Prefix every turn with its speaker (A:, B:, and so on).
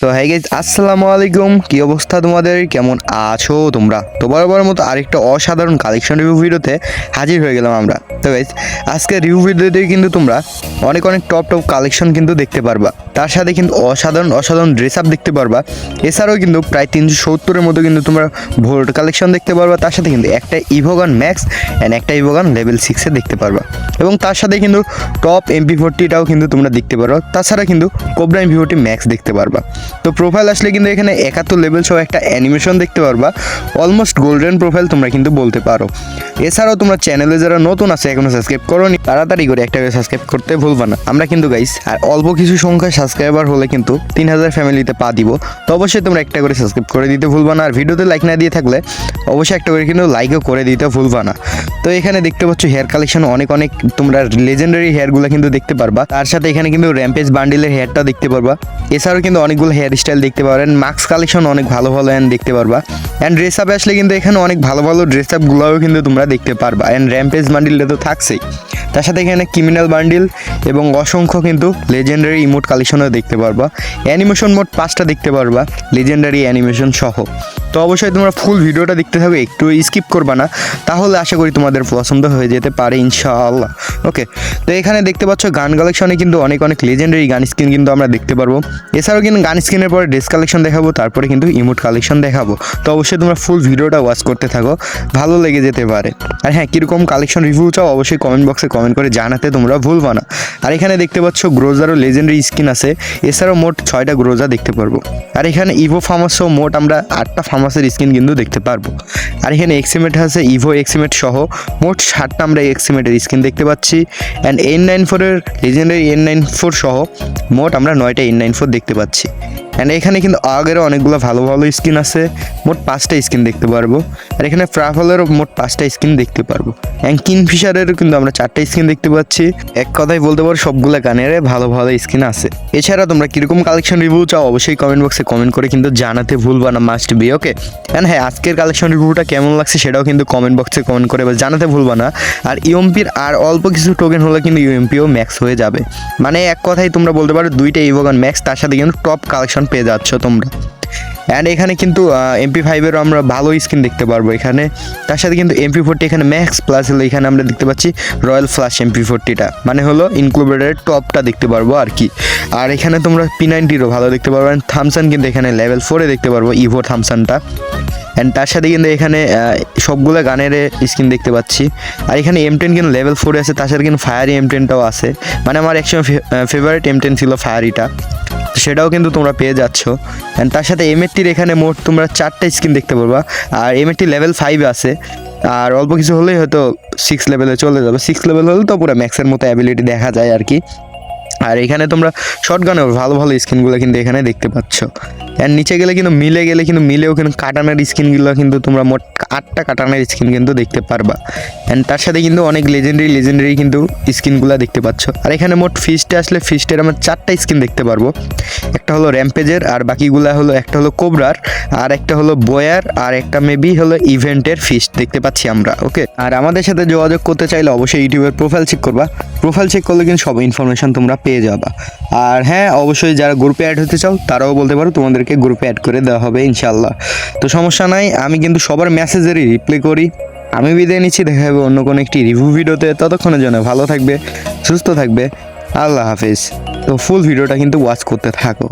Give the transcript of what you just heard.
A: তো হ্যাঁ গাইজ, আসসালামু আলাইকুম। কি অবস্থা তোমাদের, কেমন আছো তোমরা? তো বরাবর মতো আরেকটা অসাধারণ কালেকশন রিভিউ ভিডিওতে হাজির হয়ে গেলাম আমরা। তো গাইজ, আজকে রিভিউ ভিডিওতে কিন্তু তোমরা অনেক টপ কালেকশন কিন্তু দেখতে পারবা। তার সাথে কিন্তু অসাধারণ ড্রেস আপ দেখতে পারবা। এছাড়াও কিন্তু প্রায় 370-এর মতো কিন্তু তোমরা ভোল্ট কালেকশন দেখতে পারবা। তার সাথে কিন্তু একটা ইভোগান ম্যাক্স অ্যান্ড একটা ইভোগান লেভেল 6-এ দেখতে পারবা। এবং তার সাথে কিন্তু টপ MP40টাও কিন্তু তোমরা দেখতে পারো। তাছাড়া কিন্তু কোবরা MP40 ম্যাক্স দেখতে পারবা। তো প্রোফাইল আসলে কিন্তু এখানে 71 লেভেল সহ একটা অ্যানিমেশন দেখতে পারবা। অলমোস্ট গোল্ডেন প্রোফাইল তোমরা কিন্তু বলতে পারো। এছাড়াও তোমরা চ্যানেলে যারা নতুন আছে এখনো সাবস্ক্রাইব করোনি, তাড়াতাড়ি করে একটা করে সাবস্ক্রাইব করতে ভুলবা না। আমরা কিন্তু গাইস আর অল্প কিছু সংখ্যায় সাবস্ক্রাইবার হলে কিন্তু 3000 ফ্যামিলিতে পা দিব। তো অবশ্যই তোমরা একটা করে সাবস্ক্রাইব করে দিতে ভুলবা না। আর ভিডিওতে লাইক না দিয়ে থাকলে অবশ্যই একটা করে কিন্তু লাইকও করে দিতে ভুলবা না। তো এখানে দেখতে পাচ্ছ হেয়ার কালেকশন অনেক তোমরা লেজেন্ডারি হেয়ারগুলো কিন্তু দেখতে পারবা। তার সাথে এখানে কিন্তু র্যাম্পেজ বান্ডিলের হেয়ারটা দেখতে পারবা। এছাড়াও কিন্তু অনেকগুলো হেয়ার স্টাইল দেখতে পারেন। মাস্ক কালেকশন অনেক ভালো অ্যান্ড দেখতে পারবা। অ্যান্ড ড্রেস আপে আসলে কিন্তু এখানে অনেক ভালো ড্রেস আপগুলোও কিন্তু তোমরা দেখতে পারবা। অ্যান্ড র্যাম্পেজ বান্ডিলটা তো থাকছেই, তার সাথে এখানে ক্রিমিনাল বান্ডিল এবং অসংখ্য কিন্তু লেজেন্ডারি ইমোট কালেকশনও দেখতে পারবা। অ্যানিমেশন মোড 5টা দেখতে পারবা, লেজেন্ডারি অ্যানিমেশন সহ। তো অবশ্যই তোমরা ফুল ভিডিওটা দেখতে থাকো, একটু স্কিপ করবা না, তাহলে আশা করি তোমাদের পছন্দ হয়ে যেতে পারে ইনশাআল্লাহ। ওকে, তো এখানে দেখতে পাচ্ছ গান কালেকশনে কিন্তু অনেক লেজেন্ডারি গান স্কিন কিন্তু আমরা দেখতে পারবো। এছাড়াও কিন্তু গান স্কিনের পরে ড্রেস কালেকশন দেখাবো, তারপরে কিন্তু ইমোট কালেকশন দেখাবো। তো অবশ্যই তোমরা ফুল ভিডিওটা ওয়াচ করতে থাকো, ভালো লেগে যেতে পারে। আর হ্যাঁ, কীরকম কালেকশন রিভিউ চাও অবশ্যই কমেন্ট বক্সে কমেন্ট করে জানাতে তোমরা ভুলবা না। আর এখানে দেখতে পাচ্ছ গ্রোজারও লেজেন্ডারি স্কিন আছে। এছাড়াও মোট 6টা গ্রোজা দেখতে পারবো। আর এখানে ইভো ফার্মাসও মোট আমরা 8টা ফার্মাসের স্কিন কিন্তু দেখতে পারবো। আর এখানে এক্সিমেট আছে, ইভো এক্সিমেট সহ মোট 7টা আমরা এক্সিমেটের স্কিন দেখতে পাচ্ছি। অ্যান্ড N94-এর লেজেন্ডারি N94 সহ মোট আমরা 9টা N94 দেখতে পাচ্ছি। অ্যান্ড এখানে কিন্তু আগেরও অনেকগুলো ভালো স্কিন আছে, মোট 5টা স্কিন দেখতে পারবো। আর এখানে ফ্রাফলেরও মোট 5টা স্কিন দেখতে পারবো। অ্যান্ড কিংফিশারেরও কিন্তু আমরা 4টা স্কিন দেখতে পাচ্ছি। এক কথায় বলতে পারো সবগুলো গানের ভালো স্কিন আছে। এছাড়া তোমরা কীরকম কালেকশন রিভিউ চাও অবশ্যই কমেন্ট বক্সে কমেন্ট করে কিন্তু জানাতে ভুলবা না, মাস্ট বি। ওকে, অ্যান্ড হ্যাঁ, আজকের কালেকশন রিভিউটা কেমন লাগছে সেটাও কিন্তু কমেন্ট বক্সে কমেন্ট করে জানাতে ভুলবা না। আর ইউএমপির আর অল্প কিছু টোকেন হলে কিন্তু ইউএমপিও ম্যাক্স হয়ে যাবে। মানে এক কথায় তোমরা বলতে পারো 2টা ইভোগান ম্যাক্স, তার সাথে কিন্তু টপ কালেকশন পেয়ে যাচ্ছ তোমরা। অ্যান্ড এখানে কিন্তু MP5-এরও আমরা ভালো স্কিন দেখতে পারবো এখানে। তার সাথে কিন্তু MP40 এখানে ম্যাক্স প্লাস হলো এখানে আমরা দেখতে পাচ্ছি রয়্যাল ফ্লাশ MP40টা, মানে হলো ইনক্লুডেড টপটা দেখতে পারবো আর কি। আর এখানে তোমরা P90-রও ভালো দেখতে পারবো। অ্যান্ড থামসান কিন্তু এখানে লেভেল 4-এ দেখতে পারবো, ইভো থামসানটা। অ্যান্ড তার সাথে কিন্তু এখানে সবগুলো গানের স্কিন দেখতে পাচ্ছি। আর এখানে M10 কিন্তু লেভেল 4-এ আছে, তার সাথে কিন্তু ফায়ারি M10টাও আছে। মানে আমার একসময় ফেভারিট M10 ছিল ফায়ারিটা, সেটাও কিন্তু তোমরা পেয়ে যাচ্ছ। অ্যান্ড তার সাথে M80-র এখানে মোট তোমরা 4টা স্কিন দেখতে পারবা। আর M80 লেভেল 5 আছে। আর অল্প কিছু হলেই হয়তো 6 লেভেলে চলে যাবে। 6 লেভেল হলে তো পুরো ম্যাক্সের মতো অ্যাবিলিটি দেখা যায় আর কি। আর এখানে তোমরা শর্টগানের ভালো স্কিনগুলো কিন্তু এখানে দেখতে পাচ্ছ। অ্যান্ড নিচে গেলে কিন্তু মিলেও কিন্তু কাটানার স্কিনগুলো কিন্তু তোমরা মোট 8টা কাটানার স্কিন কিন্তু দেখতে পারবা। অ্যান্ড তার সাথে কিন্তু অনেক লেজেন্ডারি কিন্তু স্কিনগুলো দেখতে পাচ্ছ। আর এখানে মোট ফিস্টে আসলে ফিস্টের আমরা 4টা স্কিন দেখতে পারবো। একটা হলো র্যাম্পেজের, আর বাকিগুলা হলো একটা হলো কোবরার, আর একটা হলো বয়ার, আর একটা মেবি হলো ইভেন্টের ফিস্ট দেখতে পাচ্ছি আমরা। ওকে, আর আমাদের সাথে যোগাযোগ করতে চাইলে অবশ্যই ইউটিউবের প্রোফাইল চেক করবা। প্রোফাইল চেক করলে কিন্তু সব ইনফরমেশন তোমরা পেয়ে যাবা। আর হ্যাঁ, অবশ্যই যারা গ্রুপে অ্যাড হতে চাও তারাও বলতে পারো, তোমাদেরকে গ্রুপে অ্যাড করে দেওয়া হবে ইনশাল্লাহ। তো সমস্যা নাই, আমি কিন্তু সবার মেসেজেরই রিপ্লাই করি। আমি বিদায় নিচ্ছি, দেখা হবে অন্য কোনো একটি রিভিউ ভিডিওতে। ততক্ষণের জন্য ভালো থাকবে, সুস্থ থাকবে, আল্লাহ হাফিজ। তো ফুল ভিডিওটা কিন্তু ওয়াচ করতে থাকো।